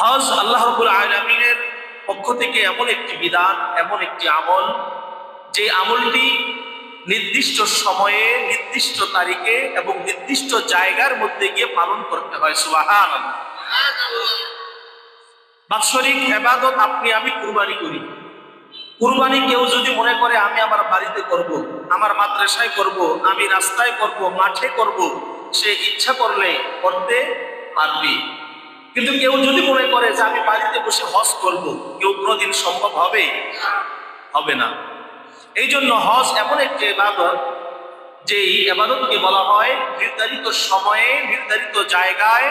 হজ আল্লাহ রাব্বুল আলামিনের পক্ষ থেকে এমন একটি বিধান, এমন একটি আমল, যে আমলটি নির্দিষ্ট সময়ে, নির্দিষ্ট তারিখে এবং নির্দিষ্ট জায়গার মধ্যে গিয়ে পালন করতে হয়। সুবহানাল্লাহ। বাৎসরিক ইবাদত আপনি আমি কুরবানি করি। কুরবানি কেউ যদি মনে করে আমি আমার বাড়িতে করব, আমার মাদ্রাসায় করব, আমি রাস্তায় করব, মাঠে করব, সে ইচ্ছা করলে করতে পারবে। কিন্তু কেউ যদি মনে করে যে আমি বাড়িতে বসে হজ করব, কেউ কোনোদিন সম্ভব হবে? হবে না। এই জন্য হজ এমন একটি ইবাদত, যে ইবাদতকে বলা হয় নির্ধারিত সময়ে, নির্ধারিত জায়গায়,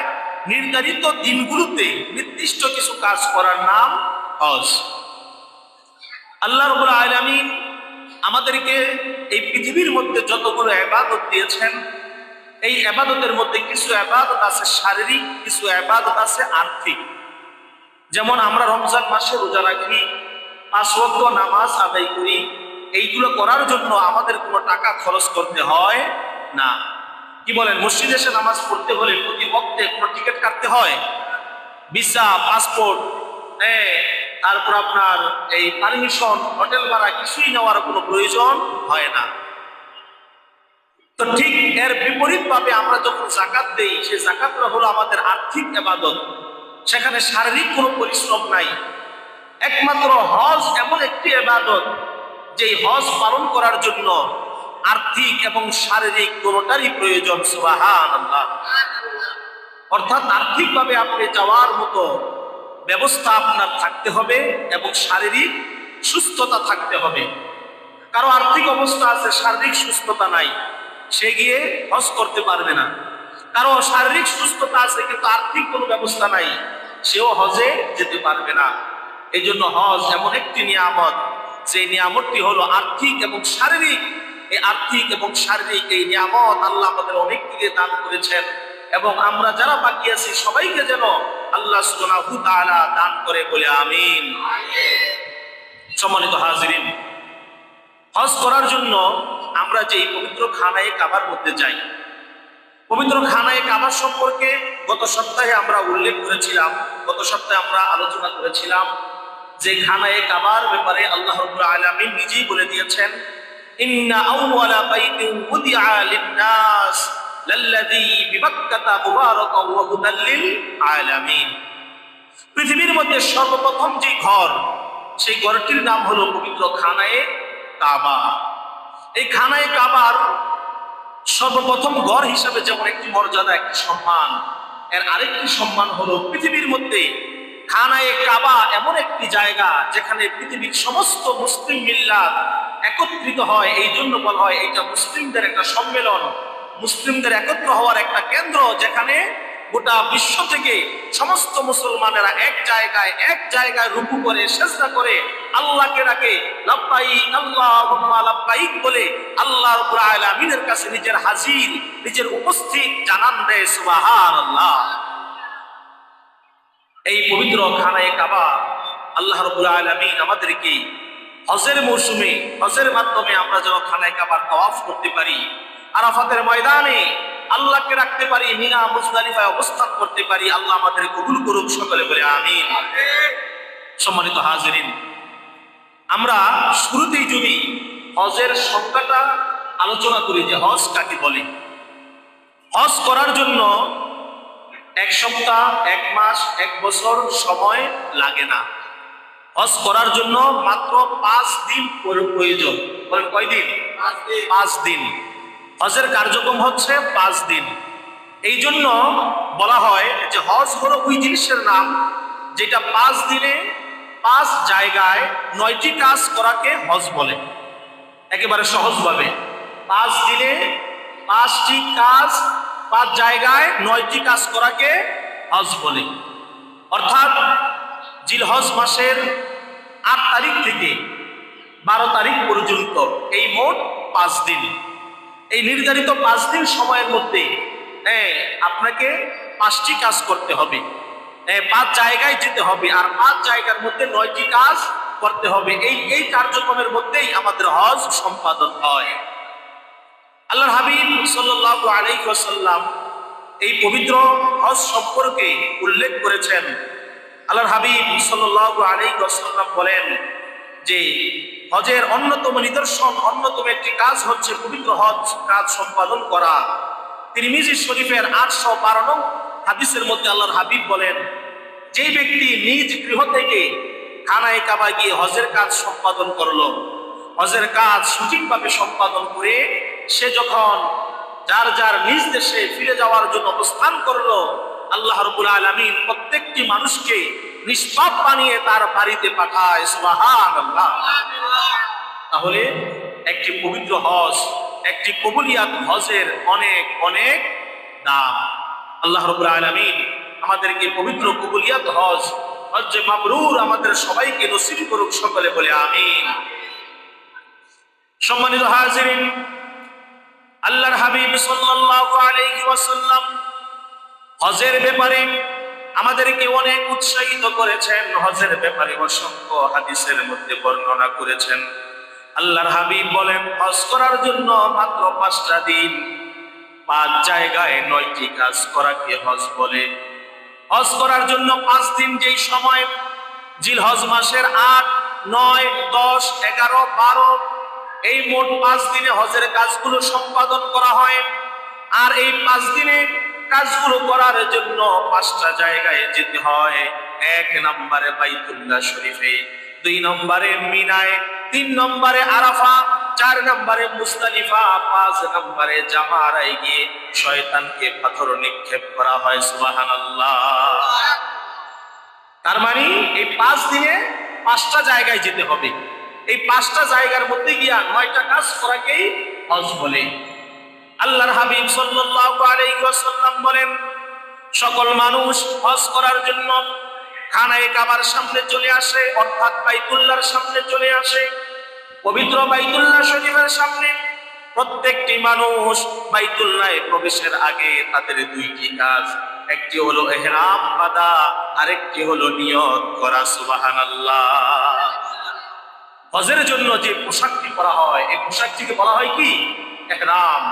নির্ধারিত দিনগুলোতে নির্দিষ্ট কিছু কাজ করার নাম হজ। আল্লাহ রাব্বুল আলামিন আমাদেরকে এই পৃথিবীর মধ্যে যতগুলো ইবাদত দিয়েছেন, এই ইবাদতের মধ্যে কিছু ইবাদত আছে শারীরিক, কিছু ইবাদত আছে আর্থিক। যেমন আমরা রমজান মাসে রোজা রাখি, 5 ওয়াক্ত নামাজ আদায় করি, এইগুলো করার জন্য আমাদের কোনো টাকা খরচ করতে হয় না। কি বলেন? মসজিদে এসে নামাজ পড়তে হলে প্রতি ওয়াক্তে কোনো টিকিট কাটতে হয়? ভিসা, পাসপোর্ট, তারপর আপনার এই পারমিশন, হোটেল ভাড়া কিছুই নেওয়ার কোনো প্রয়োজন হয় না। তো ঠিক এর বিপরীত ভাবে আমরা যখন যাকাত দেই, সেই যাকাতটা হলো আমাদের আর্থিক ইবাদত। সেখানে শারীরিক কোনো পরিশ্রম নাই। একমাত্র হজ এমন একটি ইবাদত, যে হজ পালন করার জন্য আর্থিক এবং শারীরিক কোনোটারই প্রয়োজন। সুবহানাল্লাহ। অর্থাৎ আর্থিকভাবে আপনি যাওয়ার মতো ব্যবস্থা আপনার থাকতে হবে এবং শারীরিক সুস্থতা থাকতে হবে। কারো আর্থিক অবস্থা আছে, শারীরিক সুস্থতা নাই, সে গিয়ে হজ করতে পারবে না। কারো শারীরিক সুস্থতা আছে কিন্তু আর্থিক কোনো ব্যবস্থা নাই, সেও হজে যেতে পারবে না। এই জন্য হজ এমন একটি নিয়ামত, সেই নিয়ামতটি হলো আর্থিক এবং শারীরিক। এই আর্থিক এবং শারীরিক এই নিয়ামত আল্লাহ আমাদের অনেক দিকে দান করেছেন, এবং আমরা যারা বাকি আছি সবাইকে যেন আল্লাহ সুবহানাহু ওয়া তাআলা দান করে, বলে আমিন। সম্মানিত হাজিরিন, হজ করার জন্য আমরা যে পবিত্র খানায়ে কাবার মধ্যে যাই, পবিত্র খানায়ে কাবা সম্পর্কে গত সপ্তাহে আমরা উল্লেখ করেছিলাম, গত সপ্তাহে আমরা আলোচনা করেছিলাম যে খানায়ে কাবার ব্যাপারে আল্লাহ রাব্বুল আলামিন নিজেই বলে দিয়েছেন, ইন্না আউওয়ালা বাইতিন উদিআ লিন-নাস লাল্লাযী বিবাক্কাতা মুবারাকান ওয়া হুদাল লিল আলামিন। পৃথিবীর মধ্যে সর্বপ্রথম যে ঘর, সেই ঘরটির নাম হলো পবিত্র খানায়ে কাবা। এই খানায়ে কাবার সর্বপ্রথম ঘর হিসাবে যেমন একটি মর্যাদা, একটি সম্মান, এর আরেকটি সম্মান হলো পৃথিবীর মধ্যে খানায়ে কাবা এমন একটি জায়গা যেখানে পৃথিবীর সমস্ত মুসলিম মিল্লাত একত্রিত হয়। এই জন্য বলা হয় এটা মুসলিমদের একটা সম্মেলন, মুসলিমদের একত্র হওয়ার একটা কেন্দ্র, যেখানে গোটা বিশ্ব থেকে সমস্ত মুসলমানেরা এক জায়গায় রুকু করে, সিজদা করে আল্লাহকে ডাকে, লাব্বাইক আল্লাহুম্মা লাব্বাইক বলে আল্লাহ রাব্বুল আলামিনের কাছে নিজের হাজির, নিজের উপস্থিত জানান দেয়। সুবহানাল্লাহ। এই পবিত্র খানায়ে কাবা আল্লাহ রাব্বুল আলামিন আমাদেরকে হজের মৌসুমে, হজের মাধ্যমে আমরা যেন খানায়ে কাবার তাওয়াফ করতে পারি, আরাফাতের ময়দানে আল্লাহকে রাখতে পারি, মিনা মুজদালিফায় অবস্থান করতে পারি। আল্লাহ আমাদের কবুল করুক, সকলে বলে আমিন। সম্মানিত হাজিরিন, আমরা শুরুতেই যদি হজের সংজ্ঞাটা আলোচনা করি যে হজ কাকে বলে। হজ করার জন্য 1 সপ্তাহ, 1 মাস, 1 বছর সময় লাগে না। হজ করার জন্য মাত্র 5 দিন প্রয়োজন। বলেন কয়দিন? 5 দিন। হজের কার্যক্রম হচ্ছে 5 দিন। এই জন্য বলা হয় যে হজ হলো ওই জিনিসের নাম যেটা 5 দিনে 5 জায়গায় 9টি কাজ করাকে হজ বলে। একেবারে সহজভাবে 5 দিনে 5টি কাজ, 5 জায়গায় 9টি কাজ করাকে হজ বলে। অর্থাৎ জিলহজ মাসের 8 তারিখ থেকে 12 তারিখ পর্যন্ত এই মোট 5 দিন। এই নির্ধারিত 5 দিন সময়ের মধ্যে আপনাকে 5টি কাজ করতে হবে, 5 জায়গায় যেতে হবে, আর 5 জায়গার মধ্যে 9টি কাজ করতে হবে। এই কার্যক্রমের মধ্যেই আমাদের হজ সম্পাদন হয়। আল্লাহর হাবিব সাল্লাল্লাহু আলাইহি ওয়াসাল্লাম এই পবিত্র হজ সম্পর্কে উল্লেখ করেছেন আল্লাহর হাবিব সাল্লাল্লাহু আলাইহি ওয়াসাল্লাম বলেন যে হজের অন্যতম নিদর্শন, অন্যতম একটি কাজ হচ্ছে পবিত্র হজ কাজ সম্পাদন করা। তিরমিজি শরীফের 812 নং হাদিসের মধ্যে আল্লাহর হাবিব বলেন, যে ব্যক্তি নিজ গৃহ থেকে খানায়ে কাবা গিয়ে হজের কাজ সম্পাদন করলো, হজের কাজ সঠিকভাবে সম্পাদন করে সে যখন যার যার নিজ দেশে ফিরে যাওয়ার জন্য অবস্থান করলো, আল্লাহ রাব্বুল আলামিন প্রত্যেকটি মানুষকে নিষ্পাপ বানিয়ে তার বাড়িতে পাঠায়। সুবহানাল্লাহ। তাহলে একটি পবিত্র হজ, একটি কবুলিয়াত হজের অনেক অনেক দাম। আল্লাহ রাব্বুল আলামিন আমাদেরকে পবিত্র কবুলিয়াত হজ, হজ্জে মাবরুর আমাদের সবাইকে নসিব করুক, সকলে বলে আমিন। সম্মানিত হাজিরিন, আল্লাহর হাবিব সাল্লাল্লাহু আলাইহি ওয়াসাল্লাম হজের ব্যাপারে আমাদেরকে অনেক উৎসাহিত করেছেন। হজের ব্যাপারে অসংখ্য হাদিসের মধ্যে বর্ণনা করেছেন। আল্লাহর হাবিব বলেন, হজ করার জন্য মাত্র 5টা দিন, 5 জায়গায় 9টি কাজ করাকে হজ বলে। হজ করার জন্য 5 দিন, যেই সময় জিলহজ মাসের 8, 9, 10, 11, 12, এই মোট 5 দিনে হজের কাজগুলো সম্পাদন করা হয়। আর এই 5 দিনে কাজগুলো করার জন্য 5টা জায়গায় যেতে হয়। 1 নম্বরে বাইতুল্লাহ শরীফে, 2 নম্বরে মিনায়, 3 নম্বরে আরাফা, 4 নম্বরে মুজদালিফা, 5 নম্বরে জামারায় গিয়ে শয়তানকে পাথর নিক্ষেপ করা হয়। সুবহানাল্লাহ। তার মানে এই 5 দিনে 5টা জায়গায় যেতে হবে। এই 5টা জায়গার মধ্যে গিয়া 9টা কাজ করাকেই হজ বলে। আল্লাহর হাবিব সাল্লাল্লাহু আলাইহি ওয়াসাল্লাম বলেন, সকল মানুষ হজ করার জন্য খানায়ে কাবার সামনে চলে আসে, অর্থাৎ বাইতুল্লাহর সামনে চলে আসে। পবিত্র বাইতুল্লাহ শরীফের সামনে প্রত্যেকটি মানুষ বাইতুল্লাহে প্রবেশের আগে তাদের 2টি কাজ, একটি হলো ইহরাম বাঁধা, আরেকটি হলো নিয়ত করা। সুবহানাল্লাহ। হজের জন্য যে পোশাকটি পরা হয়, এই পোশাকটিকে বলা হয় কি? ইহরাম।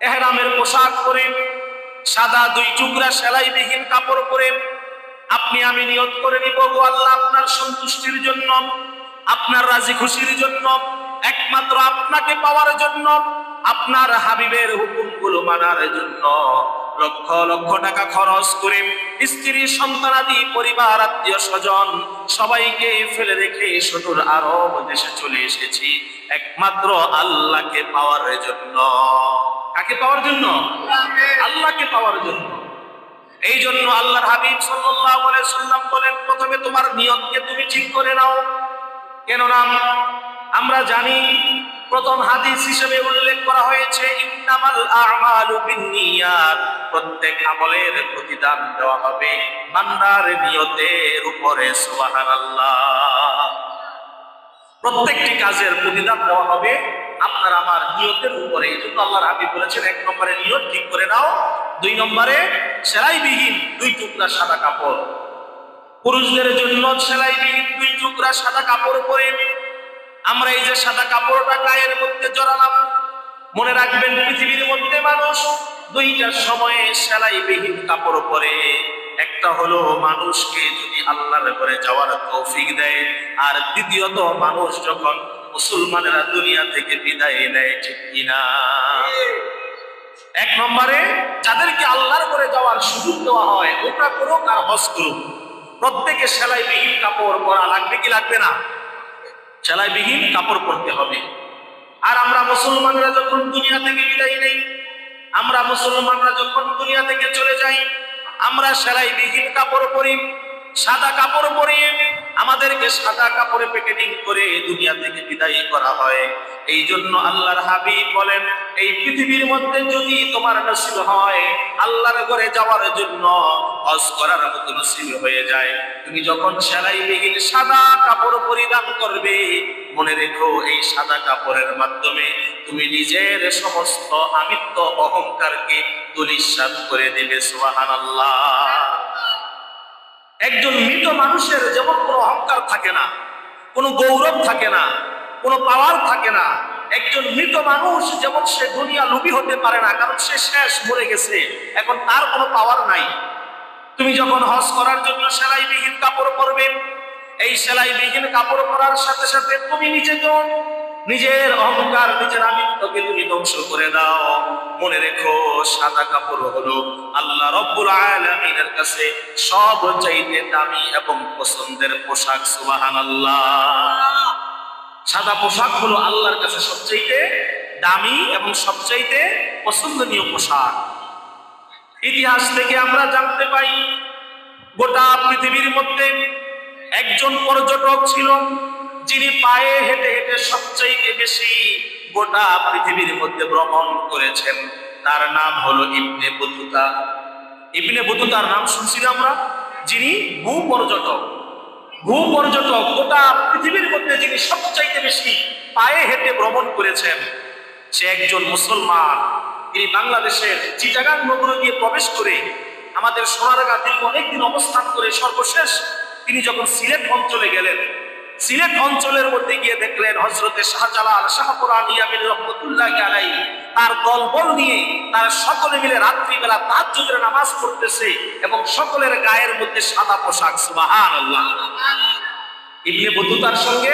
ইহরামের পোশাক পরে, সাদা 2 টুকরা সেলাইবিহীন কাপড় পরে আপনি আমি নিয়ত করে নিব, গো আল্লাহ, আপনার সন্তুষ্টির জন্য, আপনার রাজি খুশির জন্য, একমাত্র আপনাকে পাওয়ার জন্য, আপনার হাবিবের হুকুমগুলো মানার জন্য লক্ষ লক্ষ টাকা খরচ করে স্ত্রী, সন্তানাদি, পরিবার, আত্মীয় স্বজন সবাইকে ফেলে রেখে সুদূর আরব দেশে চলে এসেছি একমাত্র আল্লাহকে পাওয়ার জন্য। কাকে পাওয়ার জন্য? আল্লাহকে পাওয়ার জন্য। এই জন্য আল্লাহর হাবিব সাল্লাল্লাহু আলাইহি ওয়াসাল্লাম বলেন, প্রথমে তোমার নিয়তকে তুমি ঠিক করে নাও। কেননা আমরা জানি, প্রথম হাদিস হিসেবে উল্লেখ করা হয়েছে, ইন্নামাল আ'মালু বিন্নিয়াত, প্রত্যেক আমলের প্রতিদান দেওয়া হবে বান্দার নিয়তের উপরে। সুবহানাল্লাহ। প্রত্যেকটি কাজের প্রতিদান দেওয়া হবে আপনার আমার নিয়তের উপরে। এই জন্য আল্লাহর হাবিব বলেছেন, 1 নম্বরে নিয়ত ঠিক করে নাও, 2 নম্বরে সেলাইবিহীন 2 টুকরা সাদা কাপড়। পুরুষদের জন্য সেলাইবিহীন 2 টুকরা সাদা কাপড় পরে আমরা এই যে সাদা কাপড়টা গায়ের মধ্যে জড়ালাম, মনে রাখবেন পৃথিবীর মধ্যে মানুষ 2টা সময়ে সেলাইবিহীন কাপড় পরে। একটা হলো মানুষকে যদি আল্লাহর ঘরে যাওয়ার তৌফিক দেয়, আর দ্বিতীয়ত মানুষ যখন মুসলমানেরা দুনিয়া থেকে বিদায় নেয়। ঠিক কিনা? 1 নম্বরে যাদেরকে আল্লাহর ঘরে যাওয়ার সুযোগ দেওয়া হয়, ওটা করুক আর হজ করুক, প্রত্যেকে সেলাইবিহীন কাপড় পরা লাগবে কি লাগবে না? সেলাইবিহীন কাপড় পরতে হবে। আর আমরা মুসলমানরা যখন দুনিয়া থেকে বিদায় নেই, আমরা মুসলমানরা যখন দুনিয়া থেকে চলে যাই, আমরা সেলাইবিহীন কাপড় পরি, সাদা কাপড় পরিয়ে আমাদেরকে সাদা কাপড়ে প্যাকেটিং করে দুনিয়া থেকে বিদায় করা হয়। এই জন্য আল্লাহর হাবিব বলেন, এই পৃথিবীর মধ্যে যদি তোমার নসিব হয় আল্লাহর ঘরে যাওয়ার জন্য, হজ করার মতো নসিব হয়ে যায়, তুমি যখন সেলাইবিহীন সাদা কাপড় পরিধান করবে, মনে রেখো এই সাদা কাপড়ের মাধ্যমে তুমি নিজের সমস্ত আমিত্ব অহংকারকে ধূলিসাৎ করে দেবে। সুবহানাল্লাহ। একজন মৃত মানুষের যেমন কোনো অহংকার থাকে না, কোনো গৌরব থাকে না, কোনো পাওয়ার থাকে না, একজন মৃত মানুষ যেমন সে দুনিয়া লোভী হতে পারে না, কারণ সে শেষ, মরে গেছে, এখন তার কোনো পাওয়ার নাই। তুমি যখন হজ করার জন্য সেলাইবিহীন কাপড় পরবে, এই সেলাইবিহীন কাপড় পরার সাথে সাথে তুমি নিজেকেও নিজের অহংকার, নিজের আমিত্বকে তুমি ধ্বংস করে দাও। মনে রেখো, সাদা কাপড় হলো আল্লাহ রব্বুল আলামিনের কাছে সবচাইতে দামি এবং পছন্দের পোশাক। সুবহানাল্লাহ। সাদা পোশাক হলো আল্লাহর কাছে সবচাইতে দামি এবং সবচাইতে পছন্দনীয় পোশাক। ইতিহাস থেকে আমরা জানতে পাই, গোটা পৃথিবীর মধ্যে একজন পর্যটক ছিল যিনি পায়ে হেঁটে হেঁটে সবচাইতে বেশি গোটা পৃথিবীর মধ্যে ভ্রমণ করেছেন। তার নাম হলো ইবনে বতুতা। ইবনে বতুতার নাম শুনছি না আমরা, যিনি ভূপর্যটক। ভূপর্যটক গোটা পৃথিবীর মধ্যে যিনি সবচাইতে বেশি পায়ে হেঁটে ভ্রমণ করেছেন, সে একজন মুসলমান। তিনি বাংলাদেশের চিটাগাং নগরে গিয়ে প্রবেশ করে আমাদের সোনারগাঁ দীর্ঘ অনেকদিন অবস্থান করে সর্বশেষ তিনি যখন সিলেট অঞ্চলে গেলেন, সিলেট অঞ্চলের মধ্যে গিয়ে দেখলেন হযরতে শাহজালাল শাহপুরান ইয়ামিনী রহমাতুল্লাহি আলাইহি তার দলবল নিয়ে তারা সকলে মিলে রাত্রিবেলা তাহাজ্জুদের নামাজ পড়তেছে এবং সকলের গায়ের মধ্যে সাদা পোশাক। সুবহানাল্লাহ। ইবনে বতুতার সঙ্গে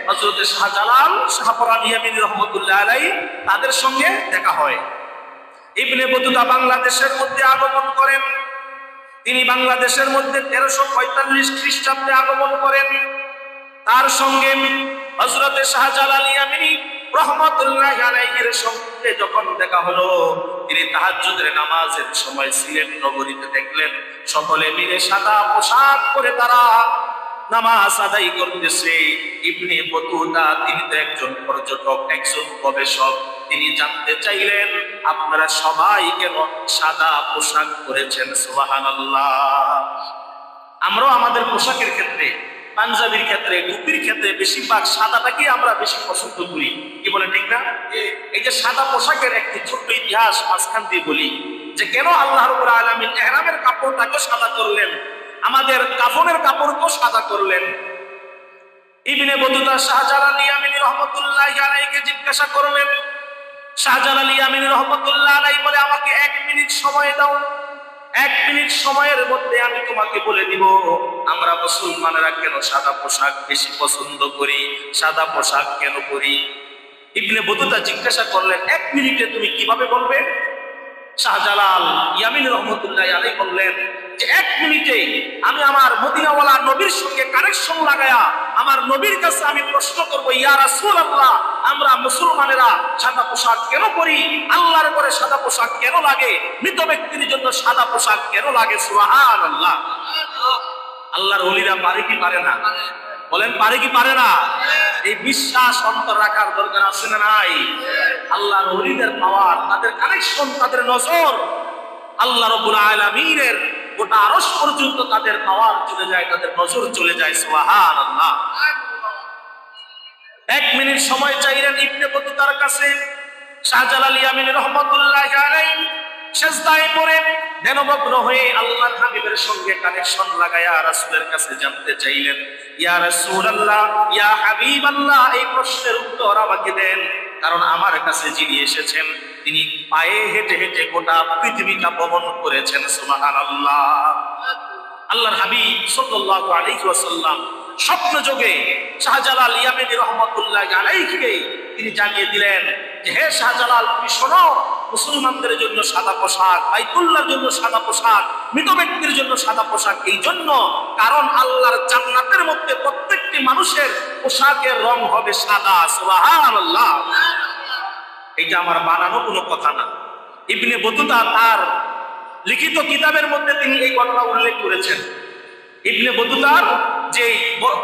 হযরতে শাহজালাল শাহপুরান ইয়ামিনী রহমাতুল্লাহি আলাইহি তাদের সঙ্গে দেখা হয়। ইবনে বতুতা বাংলাদেশের মধ্যে আগমন করেন। তিনি বাংলাদেশের মধ্যে 1345 খ্রিস্টাব্দে আগমন করেন। তার সঙ্গে হযরতে শাহজালাল ইয়ামিনী রহমাতুল্লাহি আলাইহির সঙ্গে যখন দেখা হলো, তিনি তাহাজ্জুদের নামাজের সময় সিলেট নগরীতে দেখলেন সকলে মিলে সাদা পোশাক পরে তারা নামাজ আদায় করতেছে। ইবনে বতুতা তিনি তো একজন পর্যটক, একজন গবেষক। তিনি জানতে চাইলেন আপনারা সবাই কেন সাদা পোশাক পরেছেন? সুবহানাল্লাহ। আমরাও আমাদের পোশাকের ক্ষেত্রে, পাঞ্জাবির ক্ষেত্রে, টুপির ক্ষেত্রে বেশিরভাগ সাদাটাকে আমরা বেশি পছন্দ করি। কি বলে, ঠিক না? এই যে সাদা পোশাকের একটি ছোট্ট ইতিহাস মাঝখান দিয়ে বলি, যে কেন আল্লাহ রাব্বুল আলামিন ইহরামের কাপড়টাকে সাদা করলেন, আমাদের কাফনের কাপড়কেও সাদা করলেন। ইবনে বতুতা শাহজালাল ইয়ামিনী রহমাতুল্লাহি আলাইহিকে জিজ্ঞাসা করলেন। শাহজালাল ইয়ামিনী রহমাতুল্লাহি আলাইহি বলে, আমাকে 1 মিনিট সময় দাও, 1 মিনিট সময়ের মধ্যে আমি তোমাকে বলে দিব আমরা মুসলমানেরা কেন সাদা পোশাক বেশি পছন্দ করি, সাদা পোশাক কেন পরি। ইবনে বতুতা জিজ্ঞাসা করলেন, 1 মিনিটে তুমি কিভাবে বলবে? শাহজালাল ইয়ামিনী রহমাতুল্লাহি আলাইহি বললেন যে 1 মিনিটে আমি আমার মদিনাওয়ালা নবীর সঙ্গে কানেকশন লাগায়া আমার নবীর কাছে আমি প্রশ্ন করব, ইয়া রাসূলুল্লাহ, আমরা মুসলমানেরা সাদা পোশাক কেন পরি? আল্লাহর ঘরে সাদা পোশাক কেন লাগে? মৃত ব্যক্তির জন্য সাদা পোশাক কেন লাগে? সুবহানাল্লাহ। আল্লাহর ওলিরা পারে কি পারে না? বলেন, পারে কি পারে না? এই বিশ্বাস অন্তর রাখার দরকার আছে না নাই? আল্লাহর ওলিদের পাওয়ার, তাদের কানেকশন, তাদের নজর আল্লাহ রাব্বুল আলামিনের গোটা আরশ পর্যন্ত তাদের পাওয়ার চলে যায়, তাদের নজর চলে যায়। সুবহানাল্লাহ। 1 মিনিট সময় চাইলেন ইবনে বতুতার কাছে। শাহজালাল ইয়ামিনী রহমাতুল্লাহি আলাইহি সেজদায় পড়ে ধ্যানমগ্ন হয়ে আল্লাহর হাবিবের সঙ্গে কানেকশন লাগায়া রাসূলের কাছে জানতে চাইলেন, ইয়া রাসূলুল্লাহ, ইয়া হাবিবাল্লাহ, এই প্রশ্নের উত্তর আমাকে দেন, কারণ আমার কাছে যিনি এসেছেন তিনি পায়ে হেঁটে হেঁটে গোটা পৃথিবীটা ভ্রমণ করেছেন। সুবহানাল্লাহ। আল্লাহর হাবিব সাল্লাল্লাহু আলাইহি ওয়াসাল্লাম স্বপ্ন যোগে শাহজালাল ইয়ামিনী রহমাতুল্লাহি আলাইহিকে তিনি জানিয়ে দিলেন যে, হে শাহজালাল, তুমি শোনো, মুসলমানদের জন্য সাদা পোশাক, বাইতুল্লাহর জন্য সাদা পোশাক, মৃত ব্যক্তির জন্য সাদা পোশাক এই জন্য কারণ আল্লাহর জান্নাতের মধ্যে প্রত্যেকটি মানুষের পোশাকের রং হবে সাদা। সুবহানাল্লাহ। এটা আমার বানানো কোনো কথা না। ইবনে বতুতা তার লিখিত কিতাবের মধ্যে তিনি এই ঘটনা উল্লেখ করেছেন। ইবনে বতুতার যে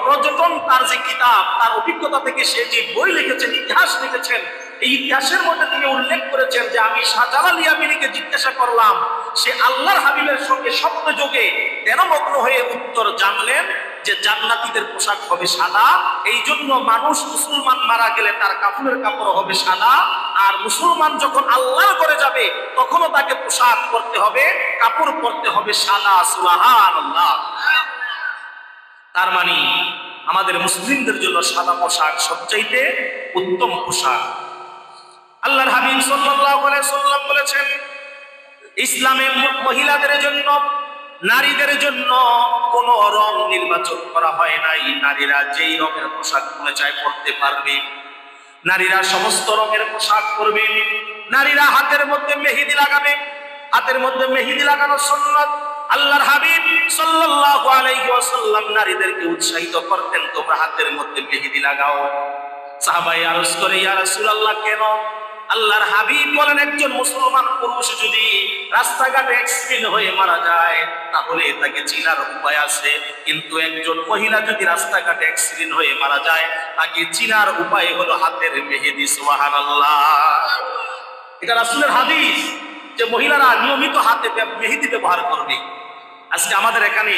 পর্যটন, তার যে কিতাব, তার অভিজ্ঞতা থেকে সে যে বই লিখেছেন, ইতিহাস লিখেছেন, এই ইতিহাসের মধ্যে তিনি উল্লেখ করেছেন যে আমি শাহজালাল ইয়ামিনীকে জিজ্ঞাসা করলাম, সে আল্লাহর হাবিবের সঙ্গে স্বপ্ন যোগে ধ্যানমগ্ন হয়ে উত্তর জানলেন যে জান্নাতীদের পোশাক হবে সাদা। এই জন্য মানুষ মুসলমান মারা গেলে তার কাফনের কাপড় হবে সাদা, আর মুসলমান যখন আল্লাহর ঘরে যাবে তখনও তাকে পোশাক পরতে হবে, কাপড় পরতে হবে সাদা। সুবহানাল্লাহ। তার মানে আমাদের মুসলিমদের জন্য সাদা পোশাক সবচাইতে উত্তম পোশাক। আল্লাহর হাবিব সাল্লাল্লাহু আলাইহি ওয়াসাল্লাম বলেছেন, ইসলামে মহিলাদের জন্য নারীদের জন্য কোন রং নির্বাচন করা হয় নাই। নারীরা যেই রঙের পোশাক মনে চায় পরতে পারবে, নারীরা সমস্ত রঙের পোশাক পরবে। নারীরা হাতের মধ্যে মেহেদি লাগাবে, হাতের মধ্যে মেহেদি লাগানো সুন্নাত। আল্লাহর হাবিব সাল্লাল্লাহু আলাইহি ওয়াসাল্লাম নারীদেরকে উৎসাহিত করতেন, তোমরা হাতের মধ্যে মেহেদি লাগাও। সাহাবায়ে আরজ করে, ইয়া রাসূলুল্লাহ কেন? আল্লাহর হাবিব বলেন, একজন মুসলমান পুরুষ যদি রাস্তাঘাটে অ্যাক্সিডেন্ট হয়ে মারা যায় তাহলে তাকে চিনার উপায় আছে, কিন্তু একজন মহিলা যদি রাস্তাঘাটে অ্যাক্সিডেন্ট হয়ে মারা যায় তাকে চিনার উপায় হলো হাতের মেহেদি। সুবহানাল্লাহ, এটা রাসূলের হাদিস যে মহিলারা নিয়মিত হাতে মেহেদি ব্যবহার করবে। আজকে আমাদের এখানে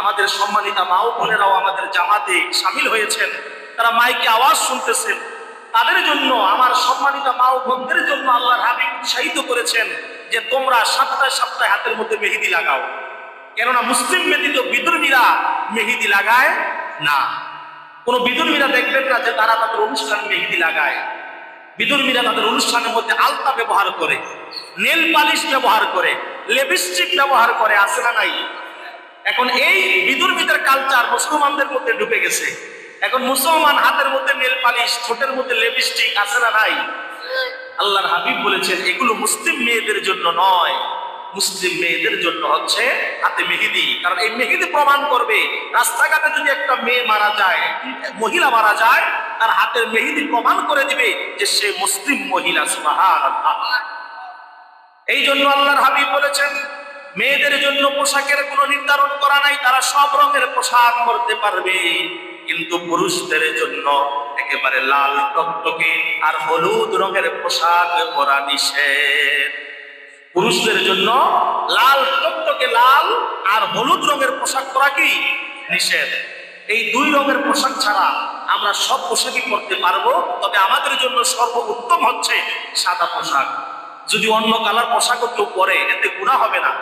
আমাদের সম্মানিতা মা ও বোনেরাও আমাদের জামাতে শামিল হয়েছেন, তারা মাইকে আওয়াজ শুনতেছেন। তাদের জন্য, আমার সম্মানিতা মা ও বোনদের জন্য আল্লাহর হাবিব উৎসাহিত করেছেন যে তোমরা সপ্তাহে সপ্তাহে হাতের মধ্যে মেহেদি লাগাও। কেননা মুসলিম ব্যতীত বিধর্মীরা মেহেদি লাগায় না। কোন বিধর্মীরা দেখবেন না যে তারা তাদের অনুষ্ঠানে মেহেদি লাগায়। বিধর্মীরা তাদের অনুষ্ঠানের মধ্যে আলতা ব্যবহার করে, নেল পালিশ ব্যবহার করে, লিপস্টিক ব্যবহার করে, আছে না নাই? এখন এই বিধর্মীদের কালচার মুসলমানদের মধ্যে ঢুকে গেছে। এখন মুসলমান হাতের মধ্যে নেল পালিশ, ঠোঁটের মধ্যে লিপস্টিক, আছে না নাই? আল্লাহর হাবিব বলেছেন এগুলো মুসলিম মেয়েদের জন্য নয়, মুসলিম মেয়েদের জন্য হচ্ছে হাতে মেহেদি। কারণ এই মেহেদি প্রমাণ করবে, রাস্তাঘাটে যদি একটা মেয়ে মারা যায়, মহিলা মারা যায়, তার হাতের মেহেদি প্রমাণ করে দিবে যে সে মুসলিম মহিলা। সুবহানাল্লাহ। এই জন্য আল্লাহর হাবিব বলেছেন মেয়েদের জন্য পোশাকের কোনো নির্ধারণ করা নাই, তারা সব রঙের পোশাক পরতে পারবে, কিন্তু পুরুষদের জন্য একেবারে লাল টকটকে আর হলুদ রঙের পোশাক পরা নিষেধ। পুরুষদের জন্য লাল টকটকে লাল আর হলুদ রঙের পোশাক পরা কি নিষেধ। এই দুই রঙের পোশাক ছাড়া আমরা সব পোশাকই পরতে পারবো, তবে আমাদের জন্য সর্বোত্তম হচ্ছে সাদা পোশাক। যদি অন্য কালার পোশাকও কেউ পরে এতে গুনাহ হবে না,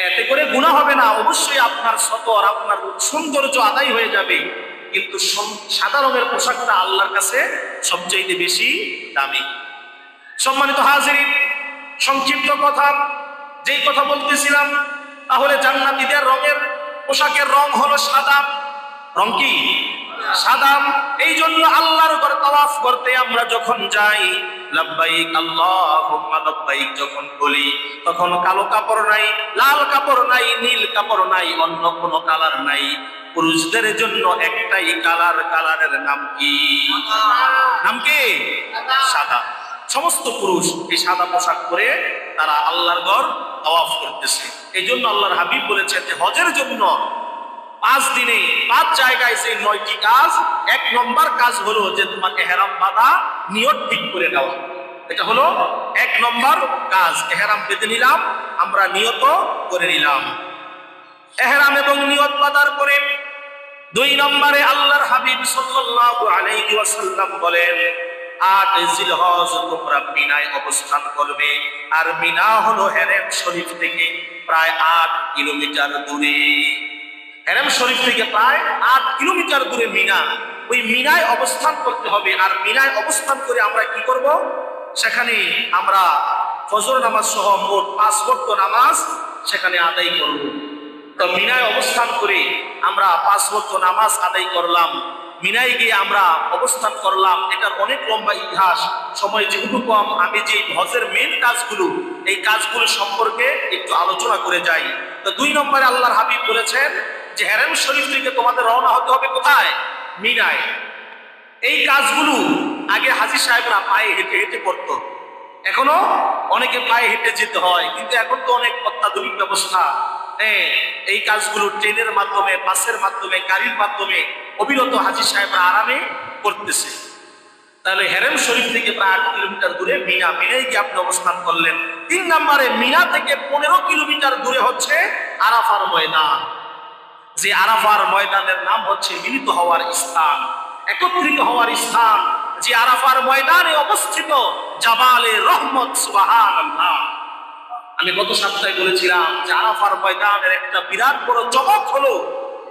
এতে করে গুনাহ হবে না। অবশ্যই আপনার সতর, আপনার সৌন্দর্য আদায় হয়ে যাবে, কিন্তু সাদা রঙের পোশাকটা আল্লাহর কাছে সবচেয়ে বেশি দামি। সম্মানিত হাজিরিন, সংক্ষিপ্ত কথা, যেই কথা বলতেছিলাম, তাহলে জান্নাতীদের রঙের পোশাকের রং হলো সাদা। রং কি? সাদা। এই জন্য আল্লাহর ঘরে তাওয়াফ করতে আমরা যখন যাই, লাব্বাইক আল্লাহুম্মা লাব্বাইক যখন বলি, তখন কালো কাপড় নাই, লাল কাপড় নাই, নীল কাপড় নাই, অন্য কোনো কালার নাই। পুরুষদের জন্য একটাই কালার, কালারের নাম কি? নাম কি? সাদা। সমস্ত পুরুষ এই সাদা পোশাক পরে তারা আল্লাহর ঘর তাওয়াফ করতেছে। এই জন্য আল্লাহর হাবিব বলেছেন যে হজের জন্য 5 দিনে 5 জায়গায় যে 9টি কাজ, 1 নম্বর কাজ হলো যে তোমাকে ইহরাম বাঁধা, নিয়ত ঠিক করে নেওয়া। এটা হলো 1 নম্বর কাজ। ইহরাম বেঁধে নিলাম, আমরা নিয়ত করে নিলাম। ইহরাম এবং নিয়ত বাঁধার পরে 2 নম্বরে আল্লাহর হাবিব সাল্লাল্লাহু আলাইহি ওয়াসাল্লাম বলেন 8 জিলহজ তোমরা মিনায় অবস্থান করবে। আর মিনা হলো হেরেম শরীফ থেকে প্রায় 8 কিলোমিটার দূরে। হেরেম শরীফ থেকে প্রায় 8 কিলোমিটার দূরে মিনা। ওই মিনায় অবস্থান করতে হবে। আর মিনায় অবস্থান করে আমরা কি করব? সেখানে আমরা ফজর নামাজ সহ মোট 5 ওয়াক্ত নামাজ সেখানে আদায় করব। তো মিনায় অবস্থান করে আমরা 5 ওয়াক্ত নামাজ আদায় করলাম। মিনায় গিয়ে আমরা অবস্থান করলাম। এটার অনেক লম্বা ইতিহাস, সময় যেহেতু কম, আমি যে হজের মেন কাজগুলো, এই কাজগুলো সম্পর্কে একটু আলোচনা করে যাই। তো 2 নম্বরে আল্লাহর হাবিব বলেছেন যে হেরেম শরীফ থেকে তোমাদের রওনা হতে হবে কোথায়? মিনায়। এই কাজগুলো আগে হাজী সাহেবরা পায়ে হেঁটে হেঁটে করতো, এখনো অনেকে পায়ে হেঁটে যেতে হয়, কিন্তু এখন তো অনেক অত্যাধুনিক ব্যবস্থা। এই কাজগুলো ট্রেনের মাধ্যমে, বাসের মাধ্যমে, গাড়ির মাধ্যমে অবিরত হাজী সাহেবরা আরামে করতেছে। তাহলে হেরেম শরীফ থেকে প্রায় 8 কিলোমিটার দূরে মিনা। মিনায় গিয়ে আপনি অবস্থান করলেন। 3 নম্বরে মিনা থেকে 15 কিলোমিটার দূরে হচ্ছে আরাফার ময়দান। যে আরাফার ময়দানের নাম হচ্ছে মিলিত হওয়ার স্থান, একত্রিত হওয়ার স্থান। যে আরাফার ময়দানে অবস্থিত জাবালে রহমত। সুবহানাল্লাহ। আমি গত সপ্তাহে বলেছিলাম যে আরাফার ময়দানের একটা বিরাট বড় চমক হলো,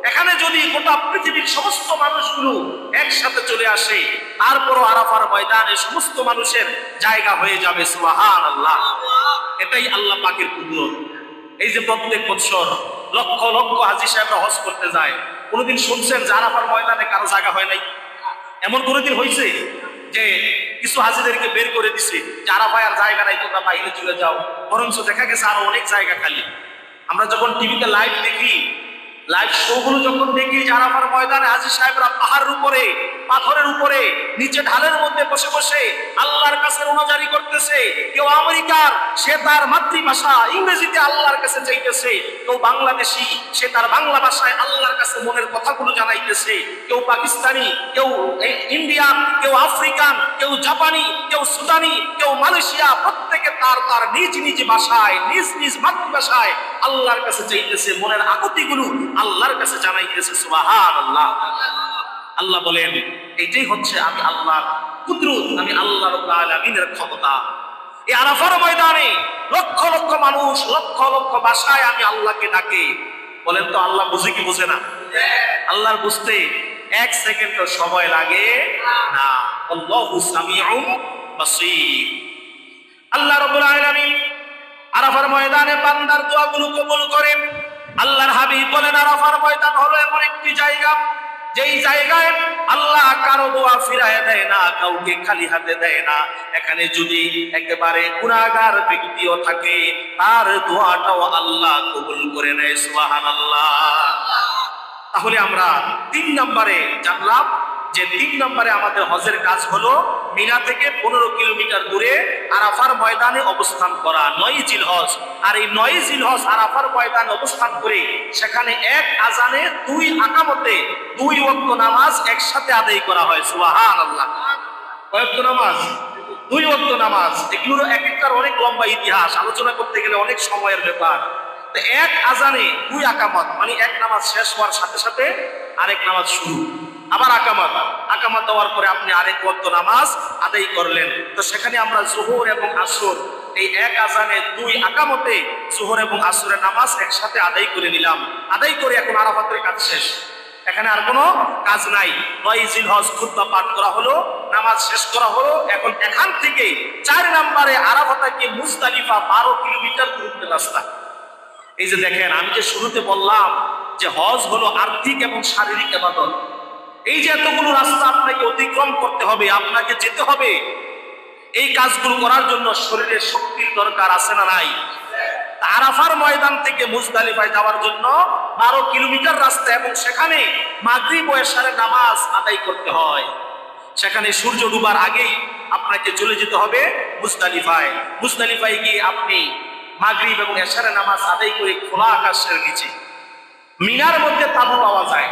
এখানে যদি গোটা পৃথিবীর সমস্ত মানুষগুলো একসাথে চলে আসে, তারপরও আরাফার ময়দানে সমস্ত মানুষের জায়গা হয়ে যাবে। সুবহানাল্লাহ। এটাই আল্লাহ পাকের কুদরত। এই যে প্রত্যেক বছর লক্ষ লক্ষ হাজী সাহেবরা হজ করতে যায়। কোনোদিন শুনছেন যে আরাফার ময়দানে কারো জায়গা হয় নাই? এমন কোনোদিন হয়েছে যে কিছু হাজীদেরকে বের করে দিছে যে আরাফায় আর জায়গা নাই, তোমরা বাইরে চলে যাও? বরঞ্চ দেখা গেছে আরো অনেক জায়গা খালি। আমরা যখন টিভিতে লাইভ দেখি, লাইভ শো গুলো যখন দেখি যে আরাফার ময়দানে হাজী সাহেবরা পাহাড়ের উপরে, পাথরের উপরে, নিচে ঢালের মধ্যে বসে বসে আল্লাহর কাছে রোনাজারি করতেছে। কেউ আমেরিকার, সে তার মাতৃভাষা ইংরেজিতে আল্লাহর কাছে চাইতেছে। কেউ বাংলাদেশি, সে তার বাংলা ভাষায় আল্লাহর কাছে মনের কথাগুলো জানাইতেছে। কেউ পাকিস্তানি, কেউ ইন্ডিয়ান, কেউ আফ্রিকান, কেউ জাপানি, কেউ সুদানি, কেউ মালয়েশিয়া, প্রত্যেকে তার তার নিজ নিজ ভাষায়, নিজ নিজ মাতৃভাষায় আল্লাহর কাছে চাইতেছে, মনের আকুতিগুলো আল্লাহর কাছে জানাইতেছে। সুবহানাল্লাহ। আল্লাহ বলেন এটাই হচ্ছে আমি আল্লাহর কুদরত, আমি আল্লাহ রাব্বুল আলামিনের ক্ষমতা। এই আরাফার ময়দানে লক্ষ লক্ষ মানুষ লক্ষ লক্ষ ভাষায় আমি আল্লাহকে ডাকে। বলেন তো আল্লাহ বুঝে কি বুঝে না? আল্লাহর বুঝতে এক সেকেন্ডও সময় লাগে না। আল্লাহু সামিউম বাসীর। আল্লাহ রাব্বুল আলামিন আরাফার ময়দানে বান্দার দোয়াগুলো কবুল করেন। আল্লাহর হাবিব বলেন আরাফার ময়দান হলো এমন একটি জায়গা, যেই জায়গায় আল্লাহ কারো দোয়া ফিরায় দেয় না, কাউকে খালি হাতে দেয় না। এখানে যদি একেবারে গুনাহগার ব্যক্তিও থাকে, তার দোয়াটাও আল্লাহ কবুল করে নেয়। সুবহানাল্লাহ। তাহলে আমরা 3 নম্বরে জানলাম যে 3 নম্বরে আমাদের হজের কাজ হলো মিনা থেকে 15 কিলোমিটার দূরে আরাফার ময়দানে অবস্থান করা, 9 জিলহজ। আর এই 9 জিলহজ আরাফার ময়দানে অবস্থান করে সেখানে এক আজানে 2 আকামতে 2 ওয়াক্ত নামাজ একসাথে আদায় করা হয়। সুবহানাল্লাহ। কয় ওয়াক্ত নামাজ? 2 ওয়াক্ত নামাজ। এগুলোর এক একটার অনেক লম্বা ইতিহাস, আলোচনা করতে গেলে অনেক সময়ের ব্যাপার। এক আজানে 2 আকামত, মানে এক নামাজ শেষ হওয়ার সাথে সাথে আরেক নামাজ শুরু, আবার আকামত দেওয়ার পরে আপনি আরেক ওয়াক্ত নামাজ আদায় করলেন। তো সেখানে আমরা জোহর এবং আসর, এই এক আজানে 2 আকামতে জোহর এবং আসরের নামাজ একসাথে আদায় করে নিলাম। আদায় করে এখন আরাফাতের কাজ শেষ, এখানে আর কোনো কাজ নাই। 9 জিলহজ খুতবা পাঠ করা হলো, নামাজ শেষ করা হলো। এখন এখান থেকে 4 নম্বরে আরাফা থেকে মুজদালিফা 12 কিলোমিটার দূরত্বের রাস্তা। এই যে দেখেন, আমি যে শুরুতে বললাম যে হজ হলো আর্থিক এবং শারীরিক ইবাদত। এই যে এতগুলো রাস্তা আপনাকে অতিক্রম করতে হবে, আপনাকে যেতে হবে, এই কাজগুলো করার জন্য শরীরের শক্তির দরকার আছে না নাই? আরাফার ময়দান থেকে মুজদালিফায় যাওয়ার জন্য 12 কিলোমিটার রাস্তা, এবং সেখানে মাগরিব ও এশারের নামাজ আদায় করতে হয়। সেখানে সূর্য ডুবার আগেই আপনাকে চলে যেতে হবে মুজদালিফায়। মুজদালিফায় গিয়ে আপনি মাগরিব এবং এশারের নামাজ আদায় করে খোলা আকাশের নিচে, মিনার মধ্যে তাবু পাওয়া যায়।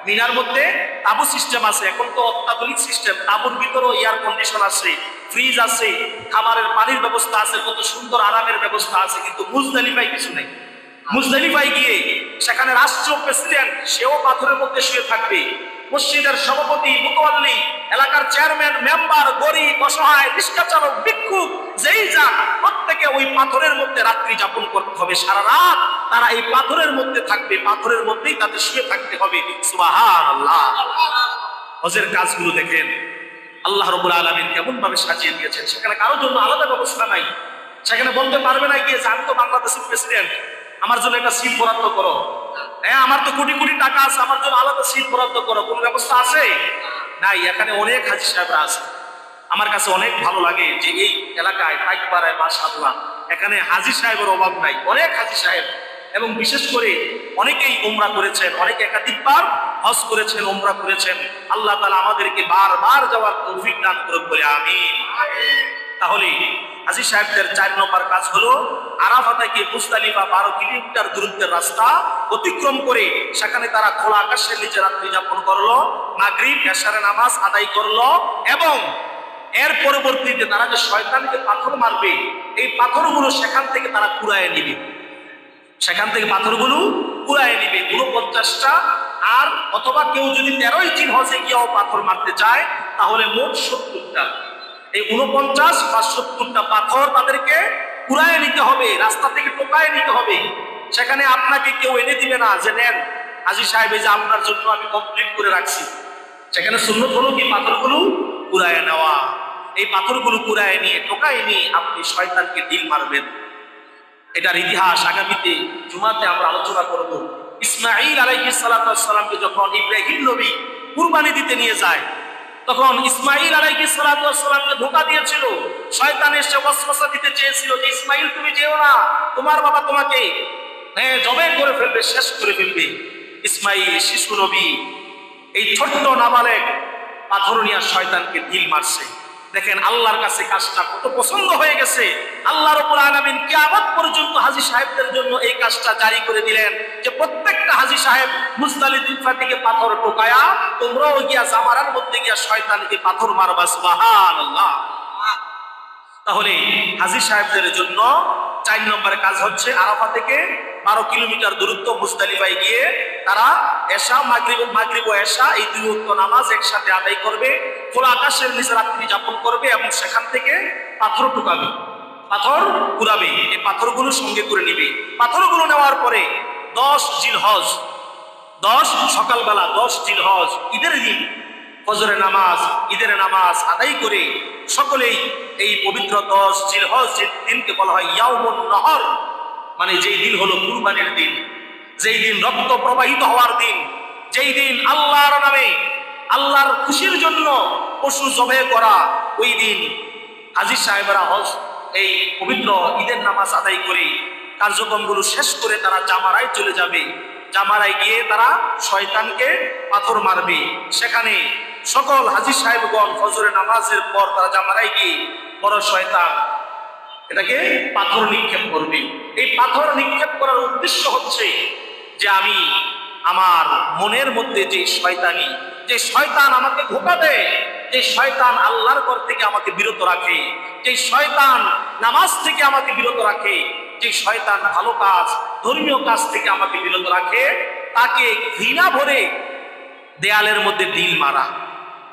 মিনার মধ্যে তাবু সিস্টেম আছে, এখন তো অত্যাধুনিক সিস্টেম। তাবুর ভিতরেও এয়ার কন্ডিশন আছে, ফ্রিজ আছে, খাবারের পানির ব্যবস্থা আছে, কত সুন্দর আরামের ব্যবস্থা আছে। কিন্তু মুজদালিফায় কিছু নেই। মুজদালিফায় গিয়ে সেখানে রাষ্ট্রীয় প্রেসিডেন্ট, সেও পাথরের মধ্যে শুয়ে থাকবে। মসজিদের সভাপতি, মুতাওয়াল্লি, এলাকার চেয়ারম্যান, মেম্বার, গরিব, অসহায়, রিক্সা চালক, ভিক্ষুক, যেই যাক, প্রত্যেকে ওই পাথরের মধ্যে রাত্রি যাপন করতে হবে। সারা রাত তারা এই পাথরের মধ্যে থাকবে, পাথরের মধ্যেই তাদের শুয়ে থাকতে হবে। সুবহানাল্লাহ। হজের কাজগুলো দেখেন আল্লাহ রাব্বুল আলামিন কেমন ভাবে সাজিয়ে দিয়েছেন। সেখানে কারোর জন্য আলাদা ব্যবস্থা নাই। সেখানে বলতে পারবে না গিয়ে যে আমি তো বাংলাদেশের প্রেসিডেন্ট, আমার জন্য একটা সিট বরাদ্দ করো। হ্যাঁ, আমার তো কোটি কোটি টাকা আছে, আমার জন্য আলাদা সিট বরাদ্দ করো। কোন ব্যবস্থা আছে? নাই। এখানে অনেক হাজী সাহেবরা আছে। আমার কাছে অনেক ভালো লাগে যে এই এলাকায় পাইকপাড়ায় মাশাআল্লাহ এখানে হাজী সাহেবের অভাব নাই, অনেক হাজী সাহেব। এবং বিশেষ করে অনেকেই উমরা করেছেন, অনেকে একাধিকবার হজ করেছেন, উমরা করেছেন। আল্লাহ তাআলা আমাদেরকে বারবার যাওয়ার তৌফিক দান করুন বলে আমিন। তাহলে হাজী সাহেবদের 4 নম্বর কাজ হলো আরাফা থেকে মুজদালিফা 12 কিলোমিটার দূরত্বের রাস্তা অতিক্রম করে সেখানে তারা খোলা আকাশের নিচে রাত্রি যাপন করলো, মাগরিব এশারের নামাজ আদায় করলো, এবং এর পরবর্তীতে তারা যে শয়তানকে পাথর মারবে, এই পাথরগুলো সেখান থেকে তারা কুড়ায় নিবে। সেখান থেকে পাথরগুলো কুড়ায় নিবে 49টা। আর অথবা কেউ যদি 13 জিলহজে গিয়েও পাথর মারতে চায় তাহলে মোট 70টা। এই 49 বা 70টা পাথর তাদেরকে কুড়ায় নিতে হবে, রাস্তা থেকে টোকায় নিতে হবে। সেখানে আপনাকে কেউ এনে দিবে না যে নেন হাজী সাহেব, এই যে আপনার জন্য আমি কমপ্লিট করে রাখছি। সেখানে সুন্নত হলো কি পাথরগুলো কুড়ায় নেওয়া। এই পাথরগুলো কুড়ায় নিয়ে টোকায় নিয়ে আপনি শয়তানকে ঢিল মারবেন। এটার ইতিহাস আগামীতে জুমাতে আমরা আলোচনা করব। ইসমাঈল আলাইহিস সালাতু ওয়াস সালামকে যখন ইব্রাহিম নবী কুরবানি দিতে নিয়ে যায়, তখন ইসমাঈল আলাইহিস সালাতু ওয়াস সালামকে ধোঁকা দিয়েছিল। শয়তান এসে ওয়াসওয়াসা দিতে চেয়েছিল যে ইসমাঈল তুমি যেও না, তোমার বাবা তোমাকে জবে করে ফেলবে, শেষ করে ফেলবে। ইসমাঈল শিশু নবী, এই ছোট্ট নাবালেগ পাথর নিয়ে শয়তানকে ঢিল মারছে। দেখেন আল্লাহর কাছে কাজটা কত পছন্দ হয়ে গেছে। আল্লাহ রাব্বুল আলামিন কিয়ামত পর্যন্ত হাজী সাহেবদের জন্য এই কাজটা জারি করে দিলেন যে প্রত্যেকটা হাজী সাহেব মুজদালিফা থেকে পাথর টোকায়া তোমরাও গিয়া জামারার মধ্যে গিয়া শয়তানকে পাথর মারবা। সুবহানাল্লাহ। তাহলে হাজী সাহেবদের জন্য 4 নম্বরের কাজ হচ্ছে আরাফা থেকে 12 কিলোমিটার দূরত্ব মুজদালিফায় গিয়ে তারা এশা মাগরিব ও এশা এই 2 ওয়াক্ত নামাজ একসাথে আদায় করবে, খোলা আকাশের নিচে রাত্রি যাপন করবে এবং সেখান থেকে পাথর টুকাবে, পাথর কুড়াবে। এই পাথরগুলো সঙ্গে করে নিবে। পাথরগুলো নেওয়ার পরে 10 জিলহজ, 10 সকালবেলা 10 জিলহজ ঈদের দিন ফজরের নামাজ, ঈদের নামাজ আদায় করে সকলেই এই পবিত্র 10 জিলহজ দিনকে বলা হয় ইয়াউমুন নহর, মানে যেই দিন হলো কুরবানির দিন, যেই দিন রক্ত প্রবাহিত হওয়ার দিন, যেই দিন আল্লাহর নামে আল্লাহর খুশির জন্য পশু জবে করা, ওই দিন হাজী সাহেবরা হজ এই পবিত্র ঈদের নামাজ আদায় করে কার্যক্রমগুলো শেষ করে তারা জামারায় চলে যাবে। জামারায় গিয়ে তারা শয়তানকে পাথর মারবে। সেখানে সকল হাজী সাহেবগণ ফজরের নামাজের পর তারা জামারায় গিয়ে বড় শয়তান এটাকে পাথর নিক্ষেপ করবে। এই পাথর নিক্ষেপ করার উদ্দেশ্য হচ্ছে যে আমি আমার মনের মধ্যে যে শয়তানি, যে শয়তান আমাকে ধোঁকা দেয়, যে শয়তান আল্লাহর ঘর থেকে আমাকে বিরত রাখে, যে শয়তান নামাজ থেকে আমাকে বিরত রাখে, যে শয়তান ভালো কাজ ধর্মীয় কাজ থেকে আমাকে বিরত রাখে, তাকে ঘৃণা ভরে দেয়ালের মধ্যে ঢিল মারা।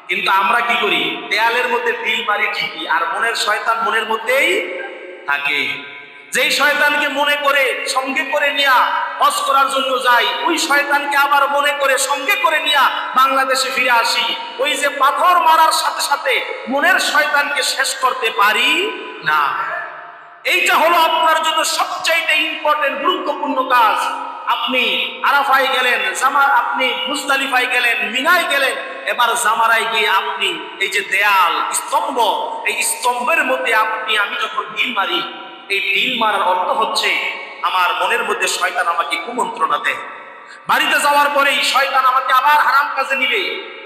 কিন্তু আমরা কি করি? দেয়ালের মধ্যে ঢিল মারি ঠিকই, আর মনের শয়তান মনের মধ্যেই থাকে। যেই শয়তানকে মনে করে সঙ্গে করে নিয়া হজ করার জন্য যাই, ওই শয়তানকে আবার মনে করে সঙ্গে করে নিয়া বাংলাদেশে ফিরে আসি। ওই যে পাথর মারার সাথে সাথে মনের শয়তানকে শেষ করতে পারি না। এইটা হলো আপনার জন্য সবচাইতে ইম্পর্টেন্ট গুরুত্বপূর্ণ কাজ। আপনি আরাফায় গেলেন, আপনি মুজদালিফায় গেলেন, মিনায় গেলেন, এবার জামারায় গিয়ে আপনি এই যে দেয়াল স্তম্ভ, এই স্তম্ভের মধ্যে আমি যখন ঢিল মারি, এই ঢিল মারার অর্থ হচ্ছে আমার মনের মধ্যে শয়তান আমাকে কুমন্ত্রণা দেয়। বাড়িতে যাওয়ার পরেই শয়তান আমাকে আবার হারাম কাজে নিবে,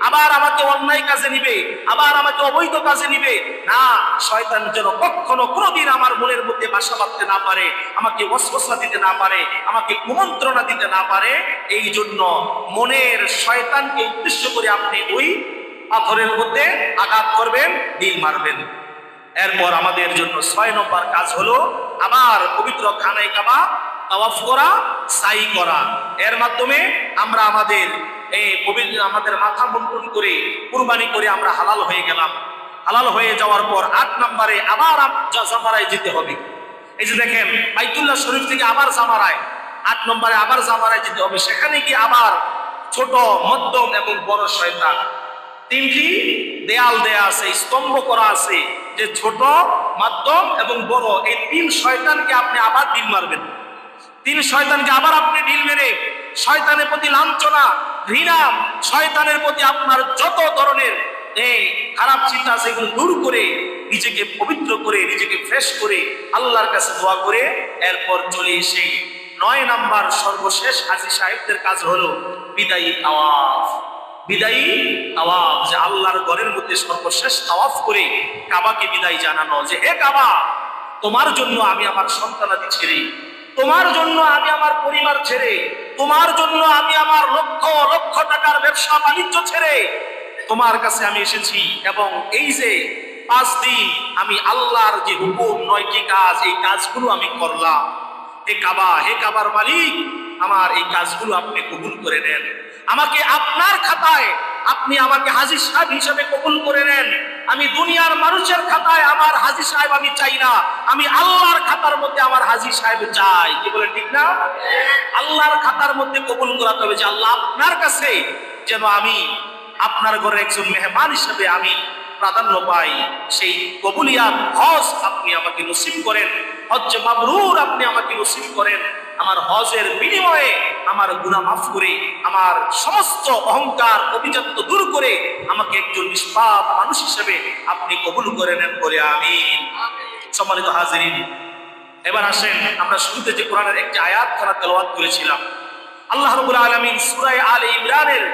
আবার আমাকে অন্যায় কাজে নিবে, আবার আমাকে অবৈধ কাজে নিবে। না, শয়তান যেন কখনো কোনোদিন আমার মনের মধ্যে বাসা বাঁধতে না পারে, আমাকে ওয়াসওয়াসা দিতে না পারে, আমাকে কুমন্ত্রণা দিতে না পারে। এই জন্য মনের শয়তানকে উদ্দেশ্য করে আপনি ওই পাথরের মধ্যে আঘাত করবেন, ঢিল মারবেন। এরপর আমাদের জন্য 6 নম্বর কাজ হলো আবার পবিত্র খানায় কাবা তাওয়াফ করা, সাই করা। এর মাধ্যমে আমরা আমাদের আমাদের মাথা মুন্ডন করে কুরবানি করে আমরা হালাল হয়ে গেলাম। হালাল হয়ে যাওয়ার পর 8 নম্বরে আবার জামারায় যেতে হবে। এই যে দেখেন বাইতুল্লাহ শরীফ থেকে আবার জামারায়, 8 নম্বরে আবার জামারায় যেতে হবে। সেখানে কি আবার ছোট, মধ্যম এবং বড় শয়তান 3টি দেয়াল দেয়া আছে, স্তম্ভ করা আছে, যে ছোট, মাধ্যম এবং বড়, এই 3 শয়তানকে আপনি আবার ঢিল মারবেন। 3 শয়তানকে আবার আপনি ঢিল মেরে শয়তানের প্রতি লাঞ্ছনা, ঘৃণা, শয়তানের প্রতি আপনার যত ধরনের এই খারাপ চিন্তা আছে এগুলো দূর করে নিজেকে পবিত্র করে নিজেকে ফ্রেশ করে আল্লাহর কাছে দোয়া করে এরপর চলে এসে 9 নাম্বার সর্বশেষ হাজী সাহেবদের কাজ হলো বিদায়ী তাওয়াফ। বিদায়ী তাওয়াফ, যে আল্লাহর ঘরের মধ্যে সর্বশেষ তাওয়াফ করে কাবাকে বিদায় জানানো, যে হে কাবা, তোমার জন্য আমি আমার সন্তানাদি ছেড়ে, তোমার জন্য আমি আমার পরিবার ছেড়ে, তোমার জন্য আমি আমার লক্ষ লক্ষ টাকার ব্যবসা বাণিজ্য ছেড়ে তোমার কাছে আমি এসেছি। এবং এই যে 5 দিন আমি আল্লাহর যে হুকুম 9টি কাজ, এই কাজগুলো আমি করলাম। হে কাবা, হে কাবার মালিক, আমার এই কাজগুলো আপনি কবুল করে নেন। আমাকে আপনার খাতায় আপনি আমাকে হাজী সাহেব হিসেবে কবুল করে নেন। আমি দুনিয়ার মানুষের খাতায় আমার হাজী সাহেব আমি চাই না, আমি আল্লাহর খাতার মধ্যে আমার হাজী সাহেব চাই। কি বলে ঠিক না? আল্লাহর খাতার মধ্যে কবুল করাতে হবে যে আল্লাহ আপনার কাছে যেন আমি আপনার ঘরে একজন মেহমান হিসেবে আমি প্রাধান্য পাই, সেই কবুলিয়াত হজ আপনি আমাকে নসিব করেন, হজ মাবরুর আপনি আমাকে নসিব করেন। আমার হজের বিনিময়ে আমার গুনাহ মাফ করে, আমার সমস্ত অহংকার অভিজাত্য দূর করে আমাকে একজন নিষ্পাপ মানুষ হিসেবে আপনি কবুল করে নেন বলে আমিন। সম্মানিত হাজিরিন, এবার আসেন আমরা শুরুতে যে কোরআনের একটি আয়াত খানা তেলাওয়াত করেছিলাম, আল্লাহ রাব্বুল আলামিন সূরা আলে ইমরানের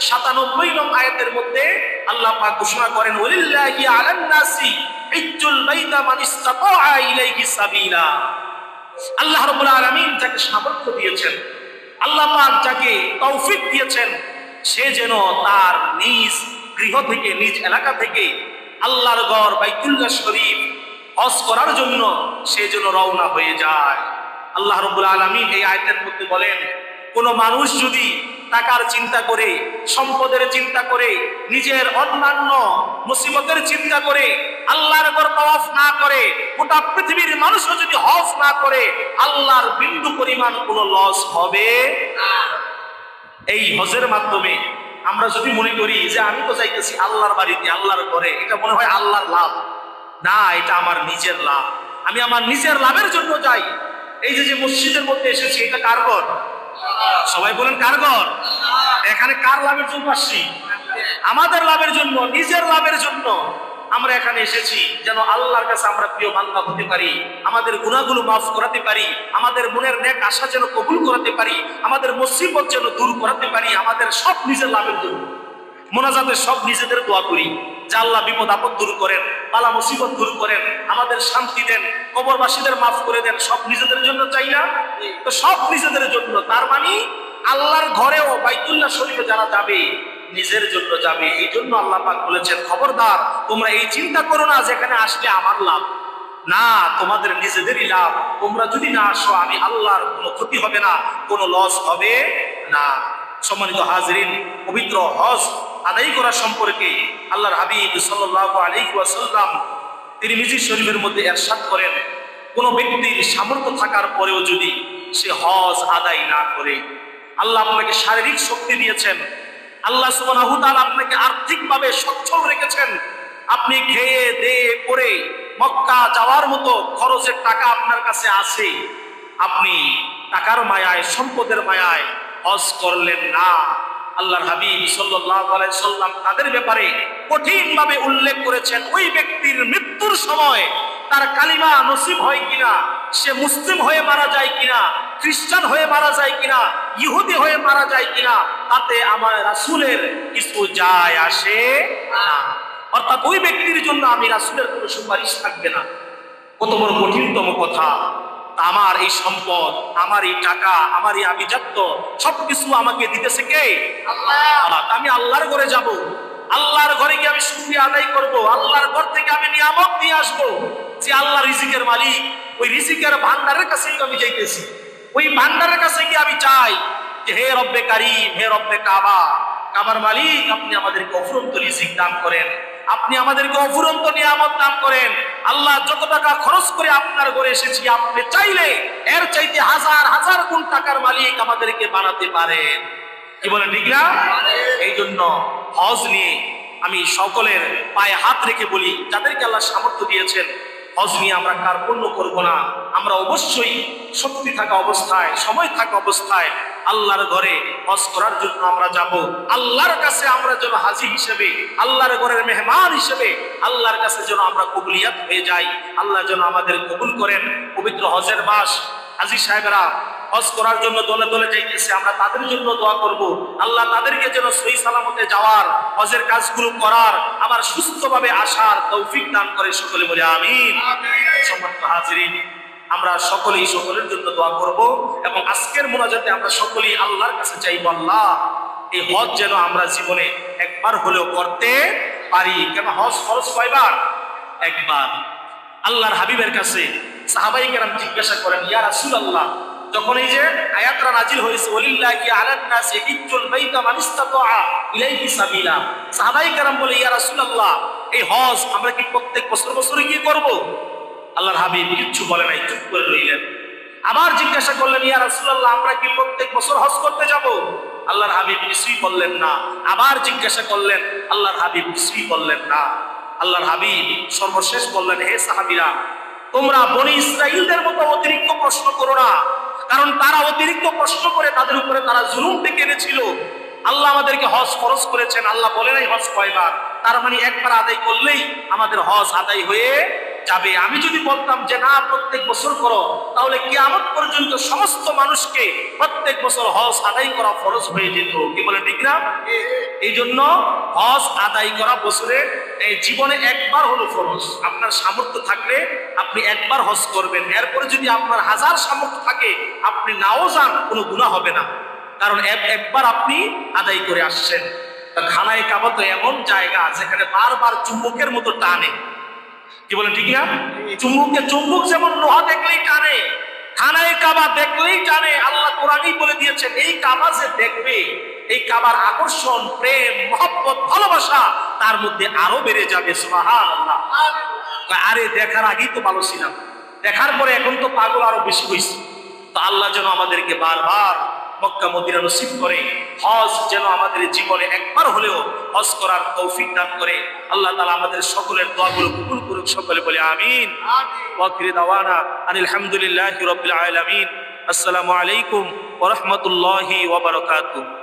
৯৭ নং আয়াতের মধ্যে আল্লাহ পাক ঘোষণা করেন, ওয়ালিল্লাহি আলান নাসি হিজ্জুল বাইতা মান ইসতাতাআ ইলাইহি সাবিলা। আল্লাহ রাব্বুল আলামিন যাকে সামর্থ্য দিয়েছেন, আল্লাহ পাক যাকে তৌফিক দিয়েছেন, সে যেন তার নিজ গৃহ থেকে, নিজ এলাকা থেকে আল্লাহর ঘর বাইতুল্লাহ শরীফ হজ করার জন্য সে যেন রওনা হয়ে যায়। আল্লাহ রাব্বুল আলামিন এই আয়াতের মধ্যে বলেন, কোন মানুষ যদি টাকার চিন্তা করে, সম্পদের চিন্তা করে, নিজের অন্যান্য মুসিবতের চিন্তা করে আল্লাহর ঘর তাওয়াফ না করে, গোটা পৃথিবীর মানুষও যদি হজ না করে, আল্লাহর বিন্দু পরিমাণ কোনো লস হবে না। এই হজের মাধ্যমে আমরা যদি মনে করি যে আমি তো যাইতেছি আল্লাহর বাড়িতে, আল্লাহর ঘরে, এটা মনে হয় আল্লাহর লাভ না, এটা আমার নিজের লাভ, আমি আমার নিজের লাভের জন্য যাই। এই যে মসজিদের মধ্যে এসেছি, এটা কার ঘর? সবাই বলেন কার ঘর? এখানে কার লাভের জন্য আসছি? আমাদের লাভের জন্য, নিজের লাভের জন্য আমরা এখানে এসেছি, যেন আল্লাহর কাছে আমরা প্রিয় বান্দা হতে পারি, আমাদের গুনাহগুলো মাফ করাতে পারি, আমাদের মনের নেক আশা যেন কবুল করাতে পারি, আমাদের মুসিবত যেন দূর করাতে পারি, আমাদের সব নিজের লাভের জন্য। মোনাজাতে সব নিজেদের দোয়া করি যে আল্লাহ বিপদ আপদ দূর করেন, বালা মুসিবত দূর করেন, আমাদের শান্তি দেন, কবরবাসীদের মাফ করে দেন, সব নিজেদের জন্য চাই না? তো সব নিজেদের জন্য, তার মানে আল্লাহর ঘরেও বাইতুল্লাহ শরীফে যারা যাবে নিজের জন্য যাবে। এই জন্য আল্লাহ পাক বলেছেন, খবরদার তোমরা এই চিন্তা করো না যেখানে আসলে আমার লাভ, না, তোমাদের নিজেদেরই লাভ। তোমরা যদি না আসো আমি আল্লাহর কোনো ক্ষতি হবে না, কোনো লস হবে না। সম্মানিত হাজিরিন, পবিত্র হজ আদায় করা সম্পর্কে আল্লাহর হাবিব সাল্লাল্লাহু আলাইহি ওয়াসাল্লাম তিরমিজি শরীফের মধ্যে ইরশাদ করেন, কোন ব্যক্তির সামর্থ্য থাকার পরেও যদি সে হজ আদায় না করে, আল্লাহ আপনাকে শারীরিক শক্তি দিয়েছেন, আল্লাহ সুবহানাহু ওয়া তাআলা আপনাকে আর্থিকভাবে সচ্ছল রেখেছেন, আপনি খেয়ে দেয়ে পরে মক্কা যাওয়ার মতো খরচের টাকা আপনার কাছে আছে, আপনি টাকার মায়ায়, সম্পদের মায়ায় হজ করলেন না। আল্লাহর হাবিব সাল্লাল্লাহু আলাইহি সাল্লাম তাদের ব্যাপারে কঠিন ভাবে উল্লেখ করেছেন, ওই ব্যক্তির মৃত্যুর সময় তার কালিমা নসিব হয় কিনা, সে মুসলিম হয়ে মারা যায় কিনা, খ্রিস্টান হয়ে মারা যায় কিনা, ইহুদি হয়ে মারা যায় কিনা, তাতে আমার রাসূলের কিছু যায় আসে না। অর্থাৎ ওই ব্যক্তির জন্য আমি রাসূলের কোনো সুপারিশ থাকবে না। কত বড় কঠিনতম কথা! আমার এই সম্পদ, আমার এই টাকা, আমার এই আভিজাত্য সবকিছু আমাকে দিতেছে কে? আল্লাহ। আমি আল্লাহর ঘরে যাব, আল্লাহর ঘরে গিয়ে আমি শুকরিয়া আদায় করব, আল্লাহর ঘর থেকে আমি নিয়ামত নিয়ে আসবো। যে আল্লাহ রিজিকের মালিক, ওই রিজিকের ভান্ডারের কাছেই আমি যাইতেছি। ওই ভান্ডারের কাছে গিয়ে আমি চাই যে হে রব্বে কারীম, হে রব্বে কাবা, কাবার মালিক, আপনি আমাদেরকে অফুরন্ত রিজিক দান করেন, আপনি আমাদেরকে অফুরন্ত নিয়ামত দান করেন। আল্লাহ, যত টাকা খরচ করে আপনার ঘরে এসেছি, আপনি চাইলে এর চাইতে হাজার হাজার গুণ টাকার মালিক আমাদেরকে বানাতে পারেন। কি বলেন, ঠিক না? এই জন্য হজ নিয়ে আমি সকলের পায়ে হাত রেখে বলি, যাদেরকে আল্লাহ সামর্থ্য দিয়েছেন, হজ নিয়ে আমরা কার্পণ্য করব না। আমরা অবশ্যই শক্তি থাকা অবস্থায়, সময় থাকা অবস্থায় আল্লাহর ঘরে হজ করার জন্য আমরা যাব। আল্লাহর কাছে আমরা যেন হাজী হিসেবে, আল্লাহর ঘরের মেহমান হিসেবে আল্লাহর কাছে যেন আমরা কবুলিয়াত হয়ে যাই। আল্লাহ যেন আমাদের কবুল করেন। পবিত্র হজের মাস, হাজী সাহেবরা হজ করার জন্য দলে দলে যাইতেছে, আমরা তাদের জন্য দোয়া করব, আল্লাহ তাদেরকে যেন সহি সালামতে যাওয়ার, হজের কাজগুলো করার, আবার সুস্থভাবে আসার তৌফিক দান করে। সকলে বলে আমিন। সম্মানিত হাজিরিন, আমরা সকলেই সকলের জন্য দোয়া করব এবং আজকের মোনাজাতে আমরা সকলেই আল্লাহর কাছে চাইব, আল্লাহ এই হজ যেন আমরা জীবনে একবার হলেও করতে পারি। কেন হজ ফরজ কয়বার? একবার। আল্লাহর হাবিবের কাছে সাহাবায়ে কেরাম জিজ্ঞাসা করেন, ইয়া রাসূলুল্লাহ, যখন এই যে আয়াতটা নাজিল হয়েছে, ওয়ালিল্লাহি আলান নাসি হিজ্জুল বাইতা মান ইসতাতাআ ইলাইহি সাবিলা, সাহাবায়ে কেরাম বলে, ইয়া রাসূলুল্লাহ, এই হজ আমরা কি প্রত্যেক বছর বছর গিয়ে করব? আল্লাহর হাবিব কিচ্ছু বলে নাই, চুপ করে রইলেন। আবার জিজ্ঞাসা করলেন, ইয়া রাসূলুল্লাহ, আমরা কি প্রত্যেক বছর হজ করতে যাব? আল্লাহর হাবিব কিছুই বললেন না। আবার জিজ্ঞাসা করলেন, আল্লাহর হাবিব কিছুই বললেন না। আল্লাহর হাবিব সর্বশেষ বললেন, হে সাহাবীরা, তোমরা বনি ইসরাইলদের মতো অতিরিক্ত প্রশ্ন করো না, কারণ তারা অতিরিক্ত প্রশ্ন করে তাদের উপরে তারা জুলুম ডেকে এনেছিল। আল্লাহ আমাদেরকে হজ ফরজ করেছেন, আল্লাহ বলে নাই হজ কয়বার, তার মানে একবার আদায় করলেই আমাদের হজ আদায় হয়ে যাবে। আমি যদি বলতাম যে না প্রত্যেক বছর করো, তাহলে কিয়ামত পর্যন্ত সমস্ত মানুষকে প্রত্যেক বছর হজ আদায় করা ফরজ হয়ে যেত। কি বলেন ঠিক না? এই জন্য হজ আদায় করা বছরে জীবনে একবার হলো ফরজ। আপনার সামর্থ্য থাকলে আপনি একবার হজ করবেন, এরপরে যদি আপনার হাজার সামর্থ্য থাকে আপনি নাও যান, কোনো গুনাহ হবে না, কারণ একবার আপনি আদায় করে আসছেন। খানায় কাবা তো এমন জায়গা যেখানে বারবার চুম্বকের মতো টানে। কি বলেন ঠিক না? চুম্বক যেমন লোহা দেখলেই টানে, খানায় কাবা দেখলেই টানে। আল্লাহ কোরআনই বলে দিয়েছেন, এই কাবা যে দেখবে, এই কাবার আকর্ষণ, প্রেম, মহব্বত, ভালোবাসা তার মধ্যে আরো বেড়ে যাবে। সুবহানাল্লাহ। আরে দেখার আগেই তো ভালো ছিলাম, দেখার পরে এখন তো পাগল আরো বেশি হয়েছে। তো আল্লাহ যেন আমাদেরকে বারবার মক্কা মদিনা নসিব করে, হজ যেন আমাদের জীবনে একবার হলেও হজ করার তৌফিক দান করে। আল্লাহ তাআলা আমাদের সকলের দোয়াগুলো কবুল করুক। সকলে বলে আমিন। ওয়া আখিরু দাওয়ানা আনিল হামদুলিল্লাহি রাব্বিল আলামিন। আসসালামু আলাইকুম ওয়া রাহমাতুল্লাহি ওয়া বারাকাতুহু।